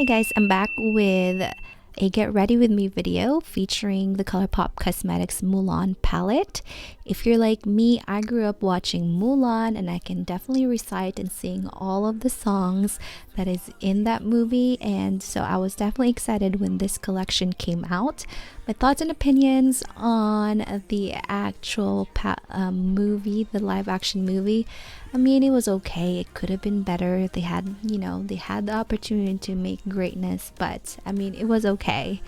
Hey guys, I'm back with a get ready with me video featuring the Colourpop Cosmetics Mulan palette. If you're like me, I grew up watching Mulan and I can definitely recite and sing all of the songs that is in that movie, and so I was definitely excited when this collection came out. My thoughts and opinions on the actual movie, the live action movie. I mean, it was okay. It could have been better. They had, they had the opportunity to make greatness, but I mean, it was okay.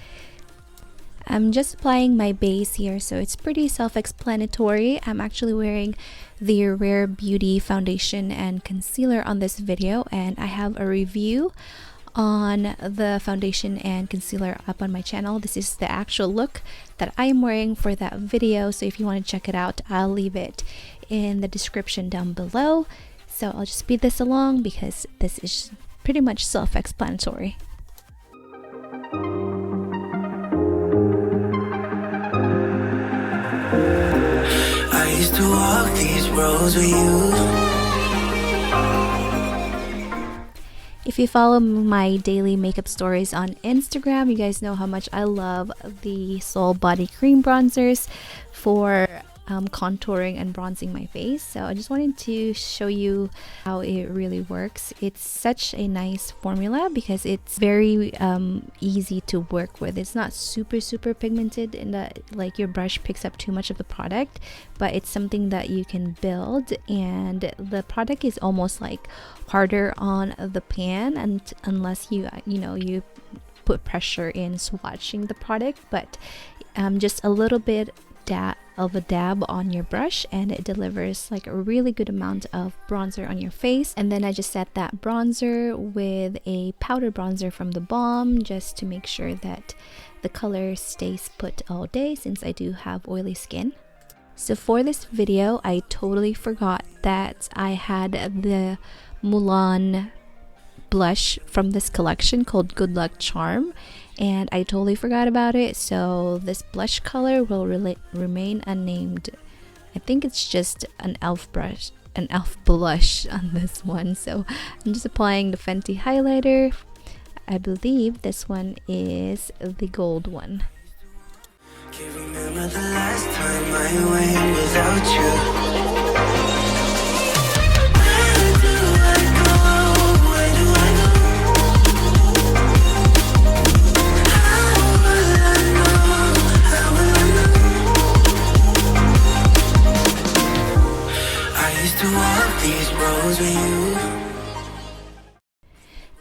I'm just applying my base here, so it's pretty self-explanatory. I'm actually wearing the Rare Beauty foundation and concealer on this video, and I have a review on the foundation and concealer up on my channel. This is the actual look that I am wearing for that video, so if you want to check it out, I'll leave it in the description down below. So I'll just speed this along because this is pretty much self-explanatory. I used to walk these roads with you. If you follow my daily makeup stories on Instagram, you guys know how much I love the Soul Body Cream bronzers for contouring and bronzing my face. So I just wanted to show you how it really works. It's such a nice formula because it's very easy to work with. It's not super pigmented in that like your brush picks up too much of the product, but it's something that you can build, and the product is almost like harder on the pan, and unless you put pressure in swatching the product, but just a little bit of a dab on your brush and it delivers like a really good amount of bronzer on your face. And then I just set that bronzer with a powder bronzer from the Balm just to make sure that the color stays put all day since I do have oily skin. So for this video, I totally forgot that I had the Mulan blush from this collection called Good Luck Charm, and I totally forgot about it, so this blush color will remain unnamed. I think it's just an elf blush on this one. So I'm just applying the Fenty highlighter. I believe this one is the gold one. Can't remember the last time I went without you.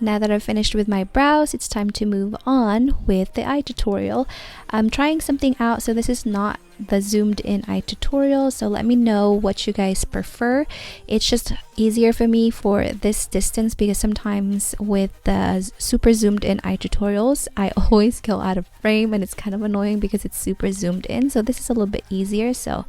Now that I've finished with my brows, it's time to move on with the eye tutorial. I'm trying something out, so this is not the zoomed in eye tutorial, so let me know what you guys prefer. It's just easier for me for this distance because sometimes with the super zoomed in eye tutorials I always go out of frame and it's kind of annoying because it's super zoomed in. So this is a little bit easier, so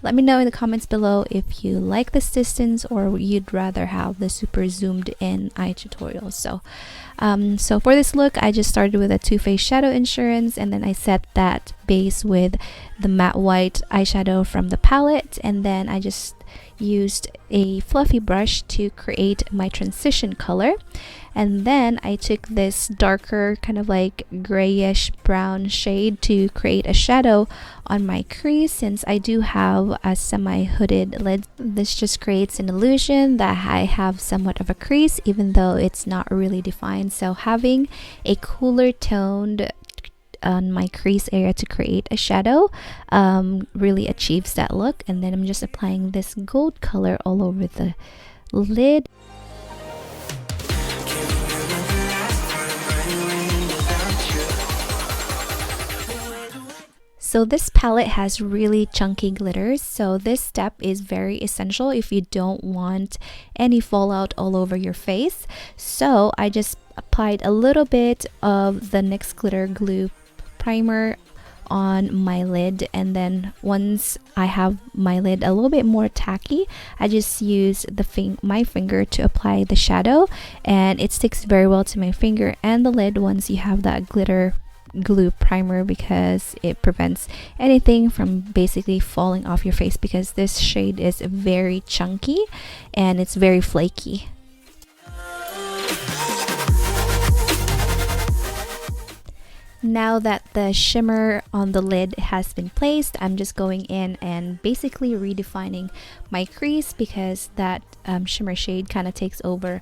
let me know in the comments below if you like this distance or you'd rather have the super zoomed in eye tutorials. So for this look, I just started with a Too Faced Shadow Insurance, and then I set that base with the matte white eyeshadow from the palette, and then I just used a fluffy brush to create my transition color. And then I took this darker kind of like grayish brown shade to create a shadow on my crease since I do have a semi-hooded lid. This just creates an illusion that I have somewhat of a crease even though it's not really defined. So having a cooler toned on my crease area to create a shadow really achieves that look. And then I'm just applying this gold color all over the lid. So this palette has really chunky glitters, so this step is very essential if you don't want any fallout all over your face. So I just applied a little bit of the NYX Glitter Glue primer on my lid, and then once I have my lid a little bit more tacky, I just use my finger to apply the shadow, and it sticks very well to my finger and the lid once you have that glitter glue primer because it prevents anything from basically falling off your face because this shade is very chunky and it's very flaky. Now that the shimmer on the lid has been placed, I'm just going in and basically redefining my crease, because that shimmer shade kind of takes over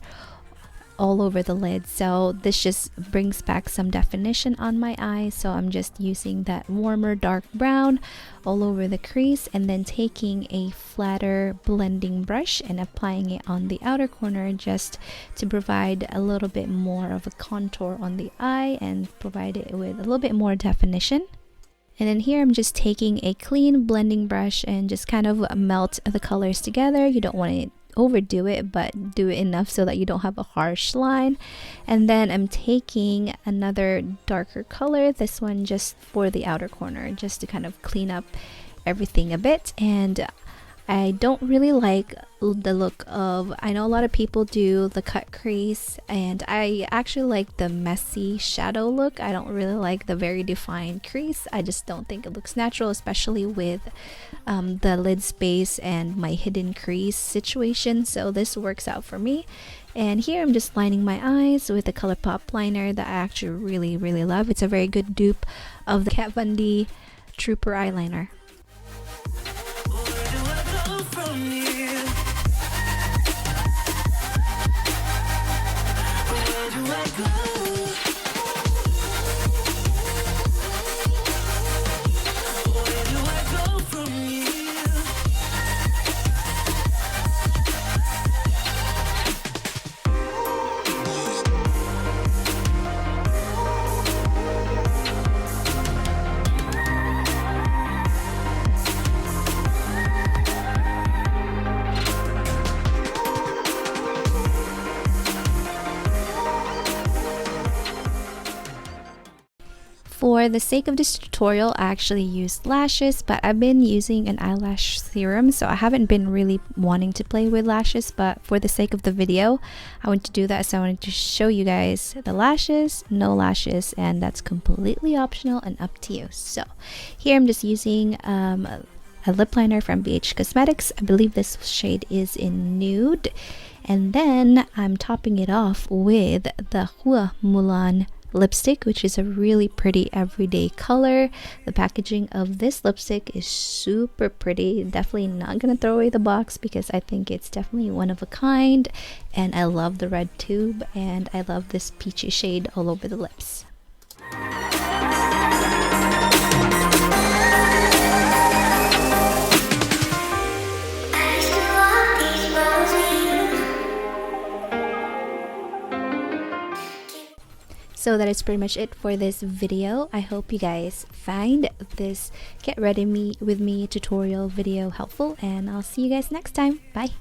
all over the lid. So this just brings back some definition on my eye. So I'm just using that warmer dark brown all over the crease, and then taking a flatter blending brush and applying it on the outer corner, just to provide a little bit more of a contour on the eye and provide it with a little bit more definition. And then here I'm just taking a clean blending brush and just kind of melt the colors together. You don't want to overdo it, but do it enough so that you don't have a harsh line. And then I'm taking another darker color, this one just for the outer corner, just to kind of clean up everything a bit. And I don't really like the look of, I know a lot of people do the cut crease, and I actually like the messy shadow look. I don't really like the very defined crease. I just don't think it looks natural, especially with the lid space and my hidden crease situation. So this works out for me. And here I'm just lining my eyes with the Colourpop liner that I actually really love. It's a very good dupe of the Kat Von D Trooper eyeliner. For the sake of this tutorial, I actually used lashes, but I've been using an eyelash serum, so I haven't been really wanting to play with lashes, but for the sake of the video, I want to do that. So I wanted to show you guys the lashes, no lashes, and that's completely optional and up to you. So here I'm just using a lip liner from BH Cosmetics. I believe this shade is in Nude. And then I'm topping it off with the Mulan lipstick, which is a really pretty everyday color. The packaging of this lipstick is super pretty. Definitely not gonna throw away the box, because I think it's definitely one of a kind, and I love the red tube, and I love this peachy shade all over the lips. So that is pretty much it for this video. I hope you guys find this get ready with me tutorial video helpful, and I'll see you guys next time. Bye.